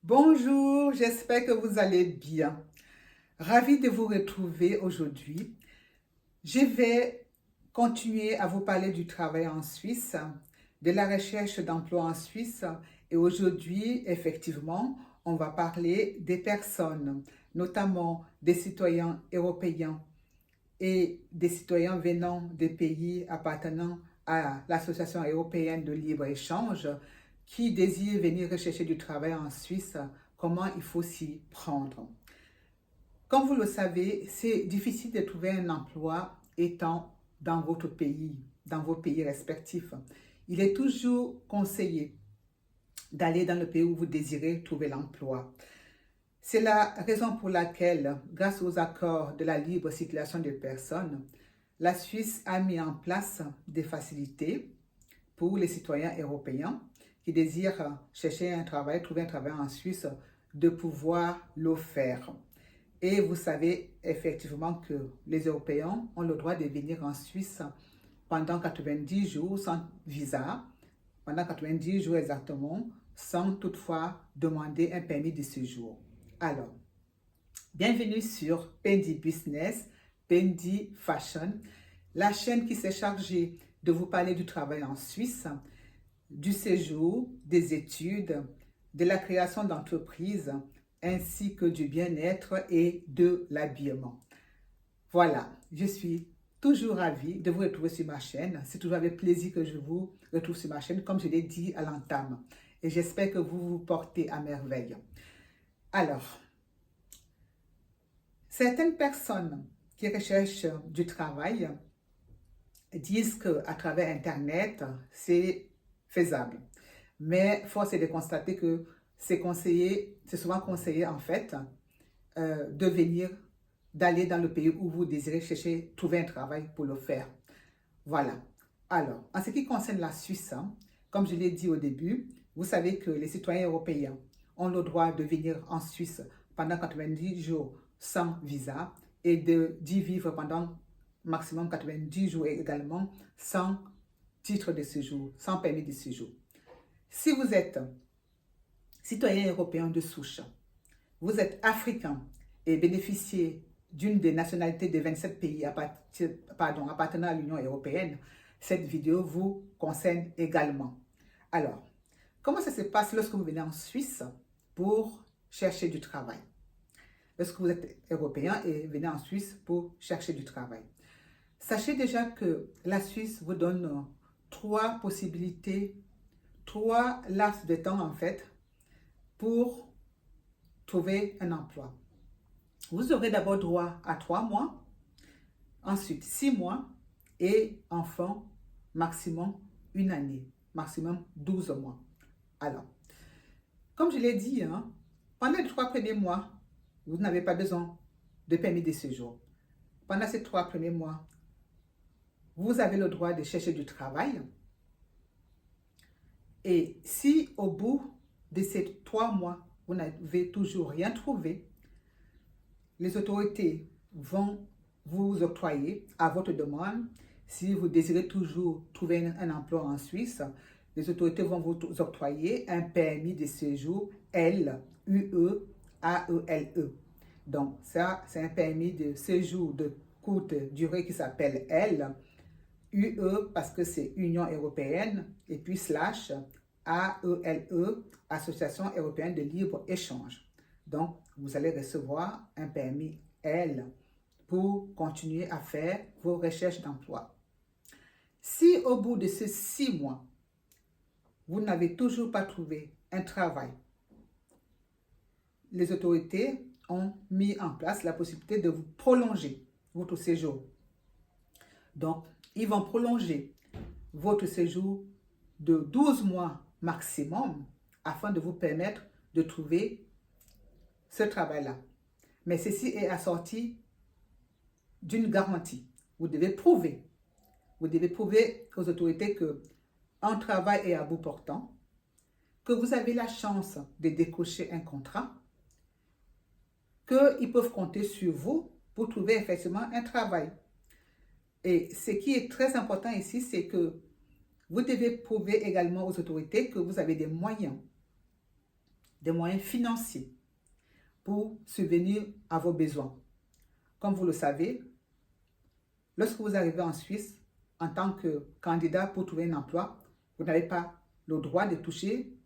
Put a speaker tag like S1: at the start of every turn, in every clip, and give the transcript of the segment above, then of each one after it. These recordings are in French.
S1: Bonjour, j'espère que vous allez bien. Ravi de vous retrouver aujourd'hui. Je vais continuer à vous parler du travail en Suisse, de la recherche d'emploi en Suisse. Et aujourd'hui, effectivement, on va parler des personnes, notamment des citoyens européens et des citoyens venant des pays appartenant à l'Association européenne de libre-échange qui désirent venir rechercher du travail en Suisse, comment il faut s'y prendre. Comme vous le savez, c'est difficile de trouver un emploi étant dans votre pays, dans vos pays respectifs. Il est toujours conseillé d'aller dans le pays où vous désirez trouver l'emploi. C'est la raison pour laquelle, grâce aux accords de la libre circulation des personnes, la Suisse a mis en place des facilités pour les citoyens européens qui désirent chercher un travail, trouver un travail en Suisse, de pouvoir le faire. Et vous savez effectivement que les Européens ont le droit de venir en Suisse pendant 90 jours sans visa, pendant 90 jours exactement, sans toutefois demander un permis de séjour. Alors, bienvenue sur Pendy Business, Pendy Fashion, la chaîne qui s'est chargée de vous parler du travail en Suisse, du séjour, des études, de la création d'entreprises, ainsi que du bien-être et de l'habillement. Voilà, je suis toujours ravie de vous retrouver sur ma chaîne. C'est toujours avec plaisir que je vous retrouve sur ma chaîne, comme je l'ai dit à l'entame. Et j'espère que vous vous portez à merveille. Alors, certaines personnes qui recherchent du travail disent qu'à travers Internet, c'est faisable. Mais force est de constater que c'est souvent conseillé en fait de venir, d'aller dans le pays où vous désirez chercher, trouver un travail pour le faire. Voilà. Alors, en ce qui concerne la Suisse, comme je l'ai dit au début, vous savez que les citoyens européens ont le droit de venir en Suisse pendant 90 jours sans visa et d'y vivre pendant maximum 90 jours également sans titre de séjour, sans permis de séjour. Si vous êtes citoyen européen de souche, vous êtes africain et bénéficiez d'une des nationalités des 27 pays appartenant à l'Union européenne, cette vidéo vous concerne également. Alors, comment ça se passe lorsque vous venez en Suisse pour chercher du travail? Lorsque vous êtes européen et venez en Suisse pour chercher du travail. Sachez déjà que la Suisse vous donne trois possibilités, trois laps de temps en fait, pour trouver un emploi. Vous aurez d'abord droit à 3 mois, ensuite 6 mois et enfin maximum une année, maximum 12 mois. Alors, comme je l'ai dit, pendant les 3 premiers mois, vous n'avez pas besoin de permis de séjour. Pendant ces 3 premiers mois, vous avez le droit de chercher du travail. Et si au bout de ces 3 mois, vous n'avez toujours rien trouvé, les autorités vont vous octroyer à votre demande. Si vous désirez toujours trouver un emploi en Suisse, les autorités vont vous octroyer un permis de séjour L-U-E-A-E-L-E. Donc ça, c'est un permis de séjour de courte durée qui s'appelle L. UE parce que c'est Union européenne et puis slash AELE, Association européenne de libre-échange. Donc, vous allez recevoir un permis L pour continuer à faire vos recherches d'emploi. Si au bout de ces 6 mois, vous n'avez toujours pas trouvé un travail, les autorités ont mis en place la possibilité de vous prolonger votre séjour. Donc, ils vont prolonger votre séjour de 12 mois maximum afin de vous permettre de trouver ce travail-là. Mais ceci est assorti d'une garantie. Vous devez prouver aux autorités que un travail est à bout portant, que vous avez la chance de décrocher un contrat, qu'ils peuvent compter sur vous pour trouver effectivement un travail. Et ce qui est très important ici, c'est que vous devez prouver également aux autorités que vous avez des moyens des moyens financiers pour subvenir à vos besoins. Comme vous le savez, lorsque vous arrivez en Suisse, en tant que candidat pour trouver un emploi, vous n'avez pas le droit de toucher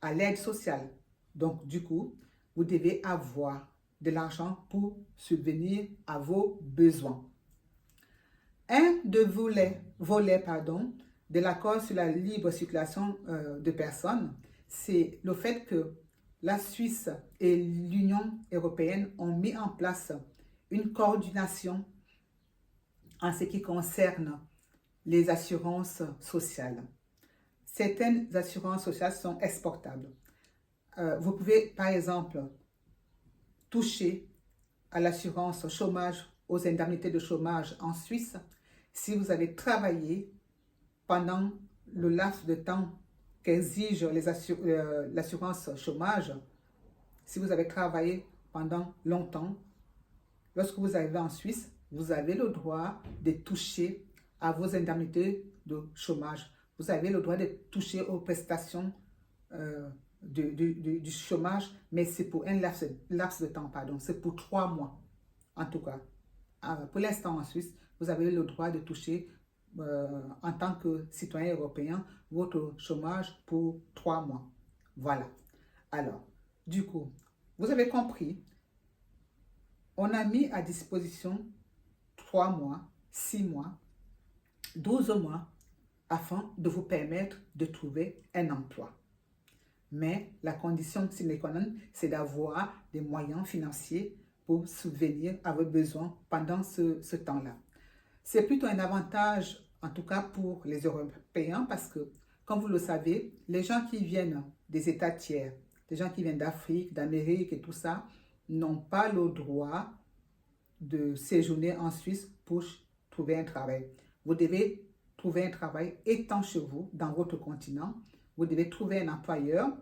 S1: à l'aide sociale. Donc, du coup, vous devez avoir de l'argent pour subvenir à vos besoins. Un de volets de l'accord sur la libre circulation de personnes, c'est le fait que la Suisse et l'Union européenne ont mis en place une coordination en ce qui concerne les assurances sociales. Certaines assurances sociales sont exportables. Vous pouvez, par exemple, toucher à l'assurance chômage, aux indemnités de chômage en Suisse, si vous avez travaillé pendant le laps de temps qu'exige l'assurance chômage, si vous avez travaillé pendant longtemps, lorsque vous arrivez en Suisse, vous avez le droit de toucher à vos indemnités de chômage. Vous avez le droit de toucher aux prestations du chômage, mais c'est pour un laps de temps, c'est pour 3 mois, en tout cas. Pour l'instant en Suisse, vous avez le droit de toucher en tant que citoyen européen votre chômage pour 3 mois. Voilà. Alors, du coup, vous avez compris, on a mis à disposition 3 mois, 6 mois, 12 mois afin de vous permettre de trouver un emploi. Mais la condition sine qua non, c'est d'avoir des moyens financiers pour subvenir à vos besoins pendant ce temps-là. C'est plutôt un avantage, en tout cas pour les Européens, parce que, comme vous le savez, les gens qui viennent des États tiers, les gens qui viennent d'Afrique, d'Amérique et tout ça, n'ont pas le droit de séjourner en Suisse pour trouver un travail. Vous devez trouver un travail étant chez vous, dans votre continent. Vous devez trouver un employeur.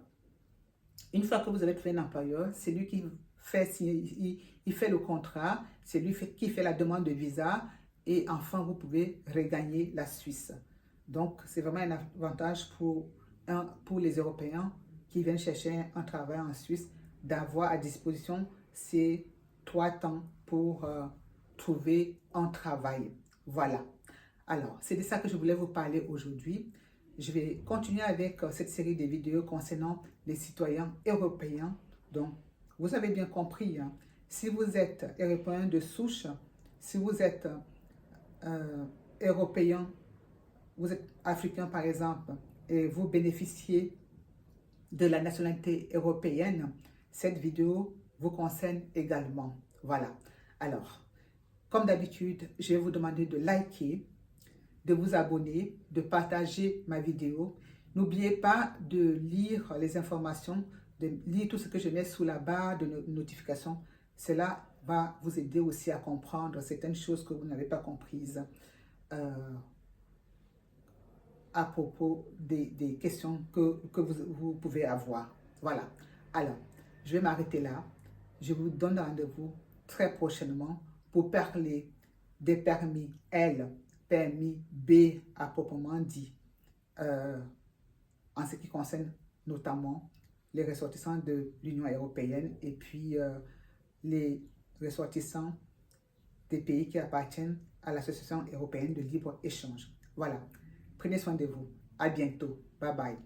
S1: Une fois que vous avez trouvé un employeur, c'est lui qui fait, il fait le contrat, c'est lui qui fait la demande de visa et enfin vous pouvez regagner la Suisse. Donc c'est vraiment un avantage pour les Européens qui viennent chercher un travail en Suisse d'avoir à disposition ces 3 temps pour trouver un travail. Voilà. Alors, c'est de ça que je voulais vous parler aujourd'hui. Je vais continuer avec cette série de vidéos concernant les citoyens européens. Donc, vous avez bien compris, hein, si vous êtes européen de souche, si vous êtes européen, vous êtes africain par exemple, et vous bénéficiez de la nationalité européenne, cette vidéo vous concerne également. Voilà. Alors, comme d'habitude, je vais vous demander de liker, de vous abonner, de partager ma vidéo. N'oubliez pas de lire les informations, de lire tout ce que je mets sous la barre de notification. Cela va vous aider aussi à comprendre certaines choses que vous n'avez pas comprises à propos des questions que vous pouvez avoir. Voilà. Alors, je vais m'arrêter là. Je vous donne rendez-vous très prochainement pour parler des permis L, permis B à proprement dit, en ce qui concerne notamment les ressortissants de l'Union européenne et puis les ressortissants des pays qui appartiennent à l'Association européenne de libre-échange. Voilà. Prenez soin de vous. À bientôt. Bye bye.